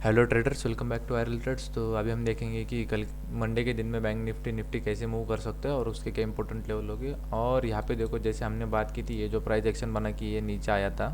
Hello traders, welcome back to Ayral trades. तो अभी हम देखेंगे कि कल मंडे के दिन में बैंक निफ्टी कैसे मूव कर सकते हैं और उसके क्या इंपॉर्टेंट लेवल होगी। और यहाँ पे देखो, जैसे हमने बात की थी, ये जो प्राइस एक्शन बना कि ये नीचे आया था,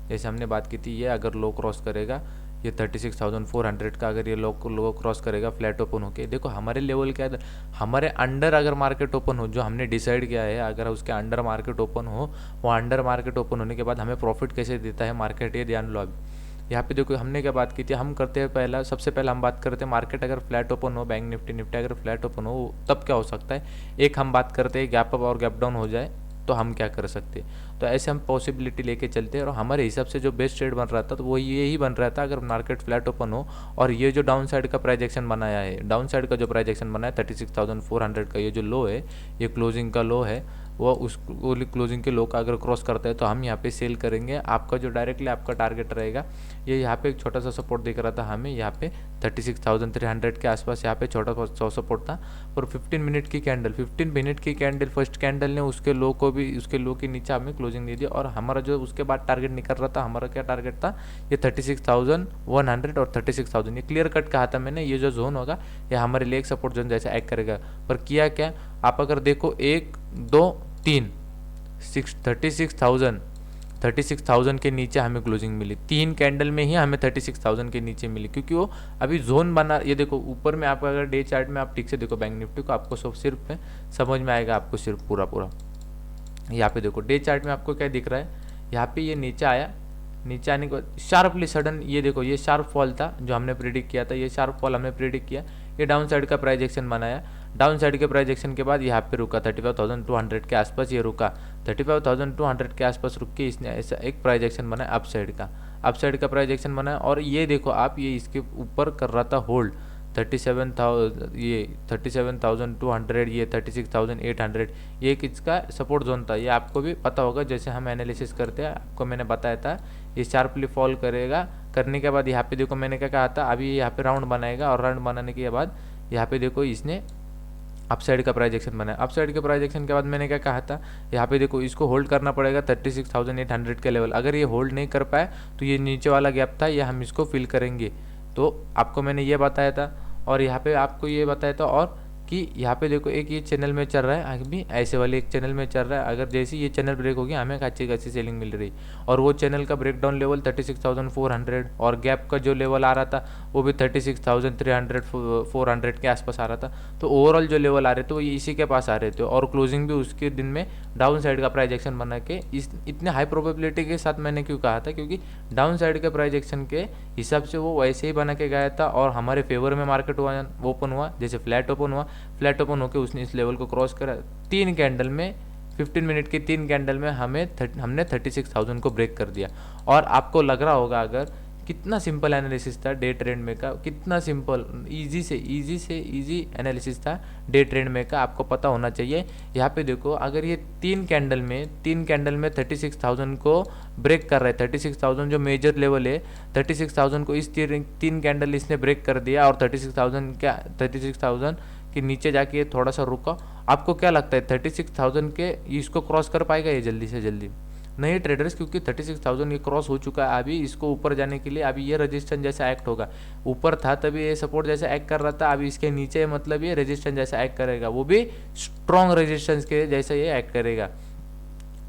जैसे हमने बात की थी, ये अगर लो क्रॉस करेगा, ये 36,400 का अगर ये लो क्रॉस करेगा फ्लैट ओपन होके, देखो हमारे लेवल क्या है, हमारे अंडर अगर मार्केट ओपन हो, जो हमने डिसाइड किया है, अगर उसके अंडर मार्केट ओपन हो, वो अंडर मार्केट ओपन होने के बाद हमें प्रॉफिट कैसे देता है मार्केट, ये ध्यान लो। अभी यहाँ पे देखो हमने क्या बात की थी, हम करते हैं पहला, सबसे पहले हम बात करते हैं मार्केट अगर फ्लैट ओपन हो, बैंक निफ्टी अगर फ्लैट ओपन हो तब क्या हो सकता है। एक हम बात करते हैं गैप अप और गैप डाउन हो जाए तो हम क्या कर सकते हैं। तो ऐसे हम पॉसिबिलिटी लेके चलते हैं और हमारे हिसाब से जो बेस्ट ट्रेड बन रहा था तो वो यही बन रहा था, अगर मार्केट फ्लैट ओपन हो और ये जो डाउन साइड का प्राइजेक्शन बनाया है, डाउन साइड का जो प्राइजेक्शन बनाया है 36,400 का, ये जो लो है, ये क्लोजिंग का लो है, वो उस क्लोजिंग के लो का अगर क्रॉस करता है तो हम यहाँ पे सेल करेंगे। आपका जो डायरेक्टली आपका टारगेट रहेगा, ये यहाँ पे एक छोटा सा सपोर्ट दिख रहा था हमें, यहाँ पे 36,300 के आसपास यहाँ पे छोटा सा सपोर्ट था। पर 15 मिनट की कैंडल फर्स्ट कैंडल ने उसके लो को भी, उसके लो के नीचे हमें क्लोजिंग दे दी। और हमारा जो उसके बाद टारगेट निकल रहा था, हमारा क्या टारगेट था, ये 36,100 और 36,000, ये क्लियर कट कहा था मैंने, ये जो जोन होगा ये हमारे लिए एक सपोर्ट जोन जैसा एक्ट करेगा। पर किया क्या, आप अगर देखो 1 2 3 36,000 के नीचे हमें क्लोजिंग मिली, 3 कैंडल में ही हमें 36,000 के नीचे मिली, क्योंकि वो अभी जोन बना। ये देखो ऊपर में आप अगर डे चार्ट में आप ठीक से देखो बैंक निफ्टी को, आपको सब सिर्फ समझ में आएगा, आपको सिर्फ पूरा पूरा। यहाँ पे देखो डे चार्ट में आपको क्या दिख रहा है, यहाँ पे ये नीचे आया, नीचे आने के बाद शार्पली सडन, ये देखो ये शार्प फॉल था जो हमने प्रिडिक्ट किया था, ये शार्प फॉल हमने प्रिडिक्ट किया, ये डाउन साइड का प्राइजेक्शन बनाया, डाउन साइड के प्राइजेक्शन के बाद यहाँ पे रुका 35,200 के आसपास, ये रुका 35,200 के आसपास रुक के इसने ऐसा एक प्राइजेक्शन बनाया अप साइड का प्राइजेक्शन बनाया। और ये देखो आप, ये इसके ऊपर कर रहा था होल्ड 37,000, ये 37,200, ये 36,800, ये किसका सपोर्ट जोन था, ये आपको भी पता होगा, जैसे हम एनालिसिस करते हैं आपको मैंने बताया था। ये शार्पली फॉल करेगा, करने के बाद यहाँ पे देखो मैंने क्या कहा था, अभी यहाँ पे राउंड बनाएगा और राउंड बनाने के बाद यहाँ पे देखो इसने अप साइड का प्राइजेक्शन बनाया। अप साइड के प्राइजेक्शन के बाद मैंने क्या कहा था, यहाँ पे देखो इसको होल्ड करना पड़ेगा 36,800 के लेवल, अगर ये होल्ड नहीं कर पाए तो ये नीचे वाला गैप था, ये हम इसको फिल करेंगे। तो आपको मैंने ये बताया था और यहाँ पे आपको ये बताया था, और कि यहाँ पे देखो एक ये चैनल में चल रहा है, अभी ऐसे वाले एक चैनल में चल रहा है, अगर जैसे ये चैनल ब्रेक होगी हमें अच्छी खासी सेलिंग मिल रही, और वो चैनल का ब्रेकडाउन लेवल 36,400 और गैप का जो लेवल आ रहा था वो भी 36,300 400 के आसपास आ रहा था। तो ओवरऑल जो लेवल आ रहे थे वो इसी के पास आ रहे थे, और क्लोजिंग भी उसके दिन में डाउन साइड का प्राइस एक्शन बना के इस इतने हाई प्रोबेबिलिटी के साथ मैंने क्यों कहा था, क्योंकि डाउन साइड के प्राइस एक्शन के हिसाब से वो वैसे ही बना के गया था और हमारे फेवर में मार्केट ओपन हुआ, जैसे फ्लैट ओपन हुआ, फ्लैट ओपन होकर उसने इस लेवल को क्रॉस करा, 3 कैंडल में 15 मिनट की 3 कैंडल में हमने 36,000 को ब्रेक कर दिया। और आपको लग रहा होगा अगर कितना सिंपल एनालिसिस था डे ट्रेंड में का, कितना सिंपल इजी से इजी एनालिसिस था डे ट्रेंड में का, आपको पता होना चाहिए। यहाँ पे देखो अगर ये 3 कैंडल में 36,000 को ब्रेक कर रहा है, 36,000 जो मेजर लेवल है, 36,000 को इस 3 कैंडल इसने ब्रेक कर दिया और 36,000 के नीचे जाके थोड़ा सा रुका, आपको क्या लगता है 36,000 के इसको क्रॉस कर पाएगा ये जल्दी से जल्दी? नहीं ट्रेडर्स, क्योंकि 36,000 ये क्रॉस हो चुका है, अभी इसको ऊपर जाने के लिए अभी ये रेजिस्टेंस जैसा एक्ट होगा, ऊपर था तभी ये सपोर्ट जैसा एक्ट कर रहा था, अभी इसके नीचे मतलब ये रेजिस्टेंस जैसा एक्ट करेगा, वो भी स्ट्रॉन्ग रेजिस्टेंस के जैसा ये एक्ट करेगा।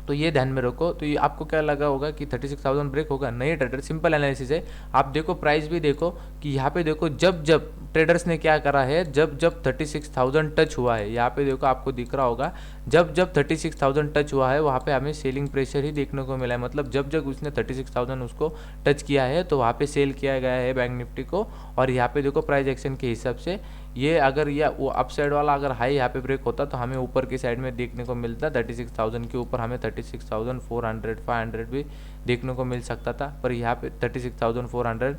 तो ये ध्यान में रखो। तो ये आपको क्या लगा होगा कि 36,000 ब्रेक होगा? नहीं ट्रेडर, सिंपल एनालिसिस है। आप देखो प्राइस भी देखो कि यहाँ पे देखो जब जब ट्रेडर्स ने क्या करा है, जब जब 36,000 टच हुआ है, यहाँ पे देखो आपको दिख रहा होगा, जब जब 36,000 टच हुआ है वहाँ पे हमें सेलिंग प्रेशर ही देखने को मिला है, मतलब जब जब उसने 36,000 उसको टच किया है तो वहाँ पे सेल किया गया है बैंक निफ्टी को। और यहाँ पे देखो प्राइस एक्शन के हिसाब से ये अगर या वो अप साइड वाला अगर हाई यहाँ पे ब्रेक होता तो हमें ऊपर की साइड में देखने को मिलता, 36,000 के ऊपर हमें 36,400 500 भी देखने को मिल सकता था। पर यहाँ पे 36,400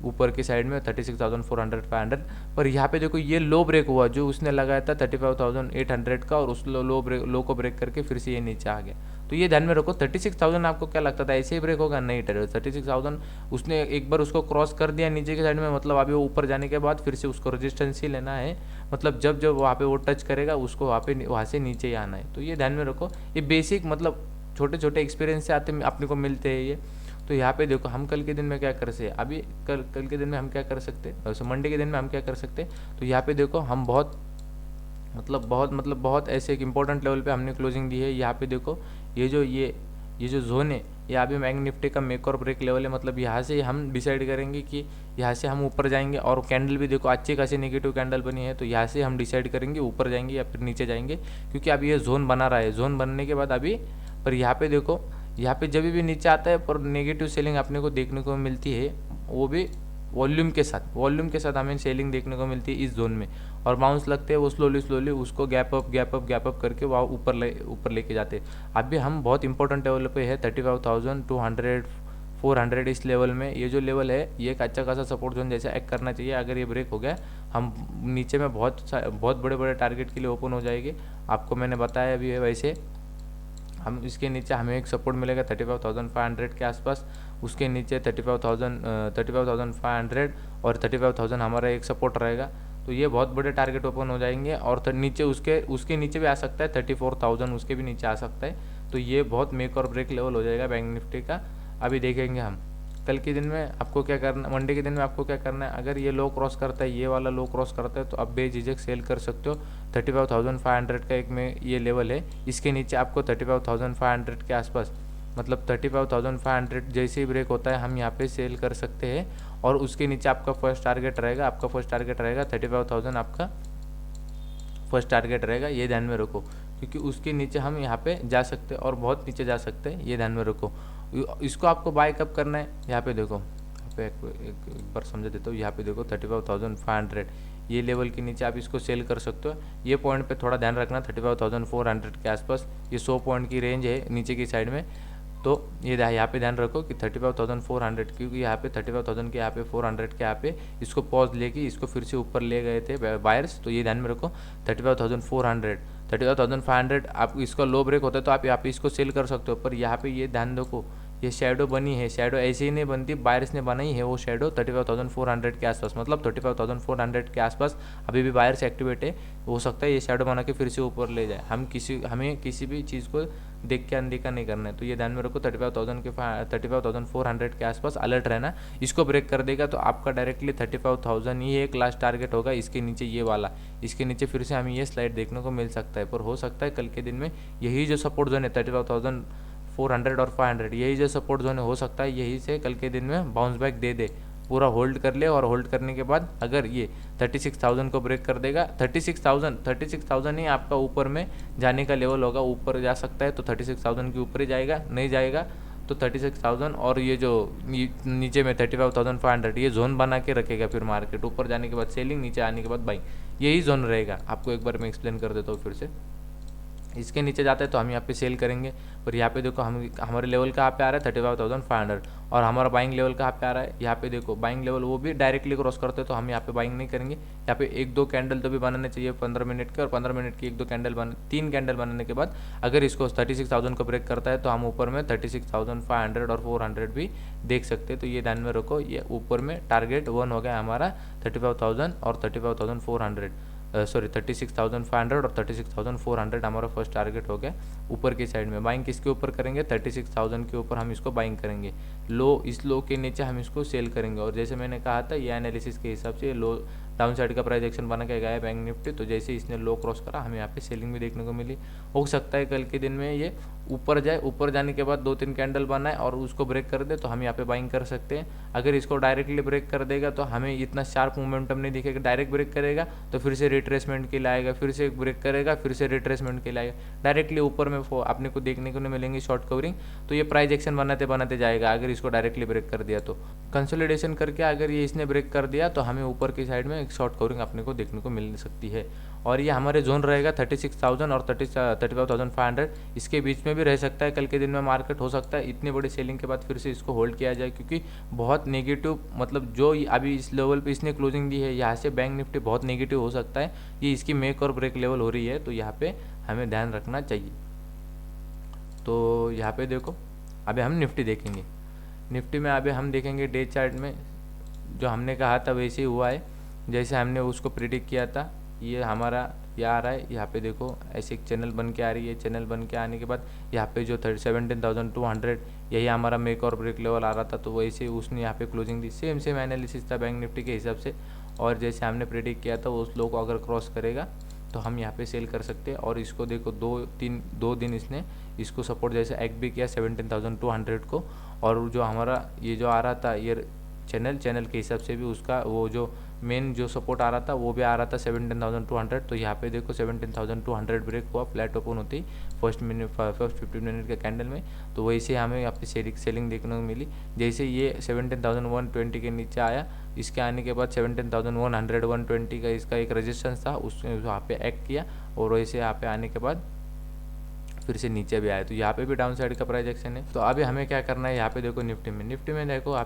ऊपर की साइड में 36,400 500, पर यहाँ पे देखो ये लो ब्रेक हुआ जो उसने लगाया था 35,800 का, और उस लो को ब्रेक करके फिर से ये नीचे आ गया। तो ये ध्यान में रखो। 36,000 आपको क्या लगता था ऐसे ही ब्रेक होगा? नहीं ट्रेडर, 36,000 उसने एक बार उसको क्रॉस कर दिया नीचे की साइड में, मतलब अभी वो ऊपर जाने के बाद फिर से उसको रेजिस्टेंस ही लेना है, मतलब जब जब वहाँ पे वो टच करेगा उसको वहाँ से नीचे ही आना है। तो ये ध्यान में रखो, ये बेसिक मतलब छोटे छोटे एक्सपीरियंस से आते अपने को मिलते हैं ये। तो यहाँ पे देखो हम कल के दिन में क्या कर सकते हैं, अभी कल के दिन में हम क्या कर सकते हैं, मंडे के दिन में हम क्या कर सकते हैं। तो यहाँ पे देखो हम बहुत ऐसे एक इम्पोर्टेंट लेवल पे हमने क्लोजिंग दी है। यहाँ पे देखो ये जो जोन है, ये अभी बैंक निफ्टी का मेक और ब्रेक लेवल है। मतलब यहाँ से हम डिसाइड करेंगे कि यहाँ से हम ऊपर जाएंगे, और कैंडल भी देखो अच्छी खासी नेगेटिव कैंडल बनी है, तो यहाँ से हम डिसाइड करेंगे ऊपर जाएंगे या फिर नीचे जाएंगे, क्योंकि अभी ये जोन बना रहा है। जोन बनने के बाद अभी पर यहाँ पे देखो, यहाँ पे जब भी नीचे आता है पर नेगेटिव सेलिंग अपने को देखने को मिलती है, वो भी वॉल्यूम के साथ हमें सेलिंग देखने को मिलती है इस जोन में, और बाउंस लगते हैं वो स्लोली उसको गैप अप करके वहाँ ऊपर लेके जाते हैं। अभी हम बहुत इंपॉर्टेंट लेवल पे है 35,200 400 इस लेवल में। ये जो लेवल है ये एक अच्छा खासा सपोर्ट जोन जैसा एक्ट करना चाहिए। अगर ये ब्रेक हो गया हम नीचे में बहुत बड़े टारगेट के लिए ओपन हो जाएंगे। आपको मैंने बताया अभी है वैसे हम इसके नीचे हमें एक सपोर्ट मिलेगा 35,500 के आसपास, उसके नीचे 35,500 और 35,000 हमारा एक सपोर्ट रहेगा। तो ये बहुत बड़े टारगेट ओपन हो जाएंगे, और नीचे उसके नीचे भी आ सकता है 34,000, उसके भी नीचे आ सकता है। तो ये बहुत मेक और ब्रेक लेवल हो जाएगा बैंक निफ्टी का। अभी देखेंगे हम कल के दिन में आपको क्या करना, मंडे के दिन में आपको क्या करना है। अगर ये लो क्रॉस करता है, ये वाला लो क्रॉस करता है, तो आप बेझिझक सेल कर सकते हो। 35,500 का एक में ये लेवल है, इसके नीचे आपको 35,500 के आसपास, मतलब 35,500 जैसे ही ब्रेक होता है हम यहाँ पे सेल कर सकते हैं। और उसके नीचे आपका फर्स्ट टारगेट रहेगा 35,000, आपका फर्स्ट टारगेट रहेगा, ये ध्यान में रखो, क्योंकि उसके नीचे हम यहाँ पे जा सकते हैं और बहुत नीचे जा सकते हैं, ये ध्यान में रखो। इसको आपको बाय कब करना है, यहाँ पे देखो, यहाँ पे एक बार समझा देता हूँ। यहाँ पे देखो 35,500 ये लेवल के नीचे आप इसको सेल कर सकते हो। ये पॉइंट पे थोड़ा ध्यान रखना, 35,400 के आसपास ये 100 पॉइंट की रेंज है नीचे की साइड में। तो ये यहाँ पे ध्यान रखो कि 35,400, क्योंकि यहाँ पे 35,000 के यहाँ पे 400 के यहाँ पे इसको पॉज लेके इसको फिर से ऊपर ले गए थे बायर्स। तो ये ध्यान में रखो 35,400 35,500 आप इसका लो ब्रेक होता है तो आप यहाँ पे इसको सेल कर सकते हो। पर यहाँ पे ये ध्यान रखो, ये शैडो बनी है, शैडो ऐसे ही नहीं बनती, बायर्स ने बनाई है वो शैडो 35,400 के आसपास, मतलब 35,400 के आसपास अभी भी बायर्स एक्टिवेट है। हो सकता है ये शैडो बना के फिर से ऊपर ले जाए। हमें किसी भी चीज़ को देख के अनदेखा नहीं करना है। तो ये ध्यान में रखो 35,400 के आसपास अलर्ट रहना। इसको ब्रेक कर देगा तो आपका डायरेक्टली 35,000 ही एक लास्ट टारगेट होगा। इसके नीचे ये वाला, इसके नीचे फिर से हमें ये स्लाइड देखने को मिल सकता है। पर हो सकता है कल के दिन में यही जो सपोर्ट जोन है 35,400 और 500, यही जो सपोर्ट जोन है, हो सकता है यही से कल के दिन में बाउंस बैक दे पूरा होल्ड कर ले। और होल्ड करने के बाद अगर ये 36,000 को ब्रेक कर देगा, 36,000 ही आपका ऊपर में जाने का लेवल होगा। ऊपर जा सकता है तो 36,000 के ऊपर ही जाएगा, नहीं जाएगा तो 36,000 और ये जो नीचे में 35,500 ये जोन बना के रखेगा। फिर मार्केट ऊपर जाने के बाद सेलिंग, नीचे आने के बाद बाइंग, यही जोन रहेगा। आपको एक बार मैं एक्सप्लेन कर देता हूँ फिर से। इसके नीचे जाता है तो हम यहाँ पे सेल करेंगे। पर यहाँ पे देखो हम हमारे लेवल कहाँ पे आ रहा है 35,500, और हमारा बाइंग लेवल कहाँ पे आ रहा है, यहाँ पे देखो बाइंग लेवल वो भी डायरेक्टली क्रॉस करते हैं तो हम यहाँ पे बाइंग नहीं करेंगे। यहाँ पे 1-2 कैंडल तो भी बनाने चाहिए 15 मिनट के, और 15 मिनट की 1-2 कैंडल 3 कैंडल बनाने के बाद अगर इसको 36,000 को ब्रेक करता है तो हम ऊपर में 36,500 और 400 भी देख सकते हैं। तो ये ध्यान में रखो, ये ऊपर में टारगेट 1 हो गया हमारा 35,000 और 35,500, सॉरी 36,500 और 36,400 हमारा फर्स्ट टारगेट हो गया। ऊपर की साइड में बाइंग किसके ऊपर करेंगे, 36,000 के ऊपर हम इसको बाइंग करेंगे। इस लो के नीचे हम इसको सेल करेंगे। और जैसे मैंने कहा था ये एनालिसिस के हिसाब से लो डाउन साइड का प्राइस एक्शन बना के गया है बैंक निफ्टी। तो जैसे इसने लो क्रॉस करा हमें यहाँ पे सेलिंग भी देखने को मिली। हो सकता है कल के दिन में ये ऊपर जाए, ऊपर जाने के बाद 2-3 कैंडल बनाए और उसको ब्रेक कर दे तो हम यहाँ पे बाइंग कर सकते हैं। अगर इसको डायरेक्टली ब्रेक कर देगा तो हमें इतना शार्प मोमेंटम नहीं दिखेगा। डायरेक्ट ब्रेक करेगा तो फिर से रिट्रेसमेंट के लिए आएगा, फिर से ब्रेक करेगा, फिर से रिट्रेसमेंट के लिए आएगा। डायरेक्टली ऊपर में अपने को देखने को नहीं मिलेंगे शॉर्ट कवरिंग। तो ये प्राइस एक्शन बनाते बनाते जाएगा अगर इसको डायरेक्टली ब्रेक कर दिया तो। कंसोलिडेशन करके अगर ये इसने ब्रेक कर दिया तो हमें ऊपर की साइड में एक शॉर्ट कवरिंग अपने को देखने को मिल सकती है। और ये हमारे जोन रहेगा 36,000 और 35,500, इसके बीच में भी रह सकता है। कल के दिन में मार्केट हो सकता है इतनी बड़ी सेलिंग के बाद फिर से इसको होल्ड किया जाए, क्योंकि बहुत नेगेटिव, मतलब जो अभी इस लेवल पे इसने क्लोजिंग दी है यहाँ से बैंक निफ्टी बहुत नेगेटिव हो सकता है। ये इसकी मेक और ब्रेक लेवल हो रही है, तो यहाँ पे हमें ध्यान रखना चाहिए। तो यहाँ पे देखो अभी हम निफ्टी देखेंगे। निफ्टी में अभी हम देखेंगे डे चार्ट में जो हमने कहा था वैसे ही हुआ है, जैसे हमने उसको प्रिडिक्ट किया था। ये हमारा ये आ रहा है, यहाँ पे देखो ऐसे एक चैनल बन के आ रही है। चैनल बन के आने के बाद यहाँ पे जो 17,200 यही हमारा मेक और ब्रेक लेवल आ रहा था, तो वैसे उसने यहाँ पे क्लोजिंग दी। सेम एनालिसिस था बैंक निफ्टी के हिसाब से, और जैसे हमने प्रेडिक्ट किया था उस लो को अगर क्रॉस करेगा तो हम यहाँ पे सेल कर सकते हैं। और इसको देखो 2 दिन इसने इसको सपोर्ट जैसे एक्ट भी किया 17,200 को, और जो हमारा ये जो आ रहा था ये चैनल के हिसाब से भी उसका वो जो मेन जो सपोर्ट आ रहा था वो भी आ रहा था 17,200। तो यहाँ पे देखो 17,200 ब्रेक हुआ फ्लैट ओपन होती फर्स्ट 15 मिनट के कैंडल में। तो वैसे हमें यहाँ पे सेलिंग देखने को मिली। जैसे ये 17,120 के नीचे आया, इसके आने के बाद 17,100 120 का इसका एक रेजिस्टेंस था, उसने वहाँ पे एक्ट किया, और वैसे यहाँ पे आने के बाद फिर से नीचे भी आया। तो यहाँ पे भी डाउन साइड का प्राइस एक्शन है। तो अभी हमें क्या करना है, यहाँ पे देखो निफ्टी में देखो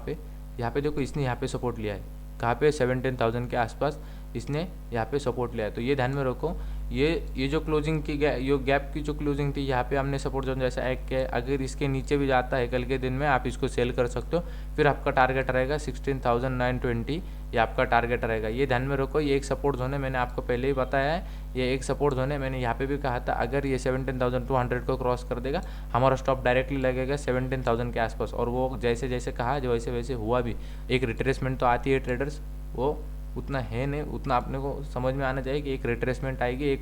यहाँ पे देखो इसने यहाँ पे सपोर्ट लिया है, कहाँ पे 17,000 के आसपास इसने यहाँ पे सपोर्ट लिया है। तो ये ध्यान में रखो, ये जो क्लोजिंग की ये गैप की जो क्लोजिंग थी, यहाँ पे हमने सपोर्ट जोन जैसा एक्ट किया है। अगर इसके नीचे भी जाता है कल के दिन में, आप इसको सेल कर सकते हो। फिर आपका टारगेट रहेगा 16,920, ये आपका टारगेट रहेगा। ये ध्यान में रखो, ये एक सपोर्ट जोन है, मैंने आपको पहले ही बताया है, ये एक सपोर्ट जोन है। मैंने यहाँ पे भी कहा था अगर ये 17,200 को क्रॉस कर देगा हमारा स्टॉप डायरेक्टली लगेगा 17,000 के आसपास। और वो जैसे जैसे कहा जो वैसे वैसे हुआ भी। एक रिट्रेसमेंट तो आती है ट्रेडर्स, वो उतना है नहीं, उतना आपने को समझ में आना चाहिए कि एक रिट्रेसमेंट आएगी, एक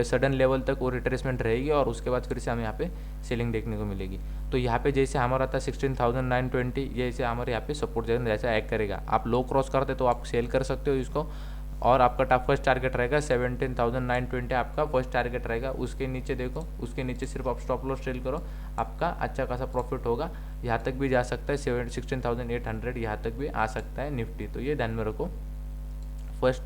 सडन लेवल तक वो रिट्रेसमेंट रहेगी, और उसके बाद फिर से हमें यहाँ पे सेलिंग देखने को मिलेगी। तो यहाँ पे जैसे हमारा था 16,920, जैसे हमारे यहाँ पे सपोर्ट जैसा एक्ट करेगा, आप लो क्रॉस करते तो आप सेल कर सकते हो इसको। और आपका फर्स्ट टारगेट रहेगा 17,920, आपका फर्स्ट टारगेट रहेगा। उसके नीचे देखो, उसके नीचे सिर्फ आप स्टॉप लॉस सेल करो, आपका अच्छा खासा प्रॉफिट होगा। यहाँ तक भी जा सकता है 16,800, यहाँ तक भी आ सकता है निफ्टी। तो ये ध्यान में रखो, फर्स्ट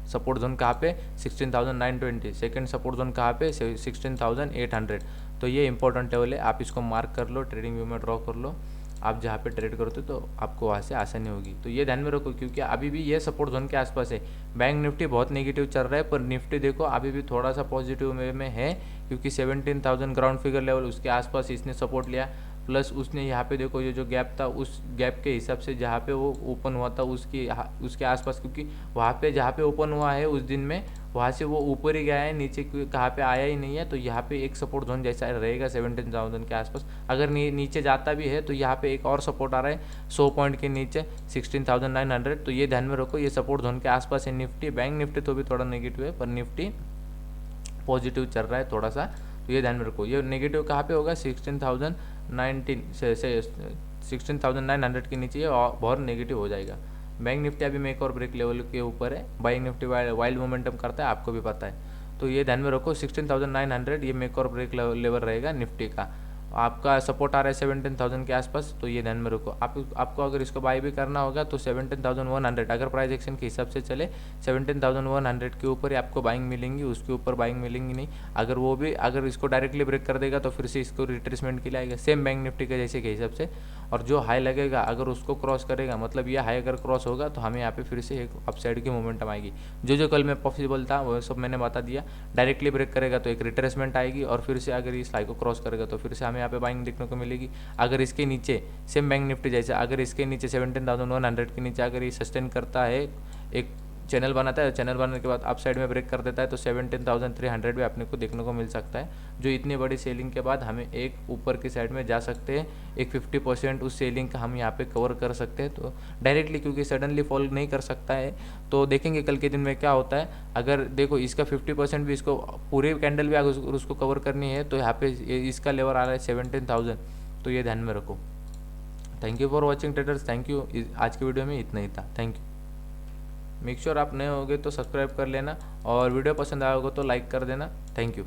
सपोर्ट जोन कहाँ पे 16,920, सेकंड सपोर्ट जोन कहाँ पे 16,800। तो ये इंपॉर्टेंट लेवल है, आप इसको मार्क कर लो, ट्रेडिंग व्यू में ड्रॉ कर लो। आप जहाँ पे ट्रेड करते हो तो आपको वहाँ से आसानी होगी। तो ये ध्यान में रखो, क्योंकि अभी भी ये सपोर्ट जोन के आसपास है। बैंक निफ्टी बहुत नेगेटिव चल रहा है, पर निफ्टी देखो अभी भी थोड़ा सा पॉजिटिव में है, क्योंकि 17,000 ग्राउंड फिगर लेवल उसके आसपास इसने सपोर्ट लिया। प्लस उसने यहाँ पे देखो ये जो गैप था, उस गैप के हिसाब से जहाँ पे वो ओपन हुआ था उसके आसपास, क्योंकि वहाँ पे जहाँ पे ओपन हुआ है उस दिन में वहाँ से वो ऊपर ही गया है, नीचे कहाँ पे आया ही नहीं है। तो यहाँ पे एक सपोर्ट जोन जैसा रहेगा 17,000 के आसपास। अगर नीचे जाता भी है तो यहाँ पे एक और सपोर्ट आ रहा है 100 पॉइंट के नीचे 16,900। तो ये ध्यान में रखो, ये सपोर्ट जोन के आसपास है निफ्टी। बैंक निफ्टी तो भी थोड़ा नेगेटिव है, पर निफ्टी पॉजिटिव चल रहा है थोड़ा सा। तो ये ध्यान में रखो, ये नेगेटिव कहाँ पे होगा 16,900 के नीचे ये बहुत नेगेटिव हो जाएगा। बैंक निफ्टी अभी मेक और ब्रेक लेवल के ऊपर है, बैंक निफ्टी वाइल्ड मोमेंटम करता है, आपको भी पता है। तो ये ध्यान में रखो 16,900 ये मेक और ब्रेक लेवल रहेगा निफ्टी का। आपका सपोर्ट आ रहा है 17,000 के आसपास। तो ये ध्यान में रखो, आपको अगर इसको बाई भी करना होगा तो 17,100, अगर प्राइस एक्शन के हिसाब से चले 17,100 के ऊपर ही आपको बाइंग मिलेंगी, उसके ऊपर बाइंग मिलेंगी नहीं। अगर इसको डायरेक्टली ब्रेक कर देगा तो फिर से इसको रिट्रेसमेंट के लिए आएगा, सेम बैंक निफ्टी के जैसे के हिसाब से। और जो हाई लगेगा अगर उसको क्रॉस करेगा, मतलब ये हाई अगर क्रॉस होगा तो हमें यहाँ पे फिर से एक अपसाइड की मोमेंटम आएगी। जो कल में पॉसिबल था वो सब मैंने बता दिया। डायरेक्टली ब्रेक करेगा तो एक रिट्रेसमेंट आएगी, और फिर से अगर इस हाई को क्रॉस करेगा तो फिर से हमें यहाँ पे बाइंग देखने को मिलेगी। अगर इसके नीचे सेम बैंक निफ्टी जैसे, अगर इसके नीचे 17,100 के नीचे अगर ये सस्टेन करता है, एक चैनल बनाता है, चैनल बनाने के बाद अप साइड में ब्रेक कर देता है, तो 17,300 भी अपने को देखने को मिल सकता है। जो इतनी बड़ी सेलिंग के बाद हमें एक ऊपर की साइड में जा सकते हैं, एक 50% उस सेलिंग का हम यहाँ पे कवर कर सकते हैं। तो डायरेक्टली क्योंकि सडनली फॉल नहीं कर सकता है, तो देखेंगे कल के दिन में क्या होता है। अगर देखो इसका 50% भी इसको पूरे कैंडल भी अगर उसको कवर करनी है तो यहाँ पे इसका लेवल आ रहा है 17,000। तो ये ध्यान में रखो। Thank you for watching traders, thank you. आज की वीडियो में इतना ही था, थैंक यू। मेक श्योर आप नए होगे तो सब्सक्राइब कर लेना, और वीडियो पसंद आया होगा तो लाइक कर देना। Thank you.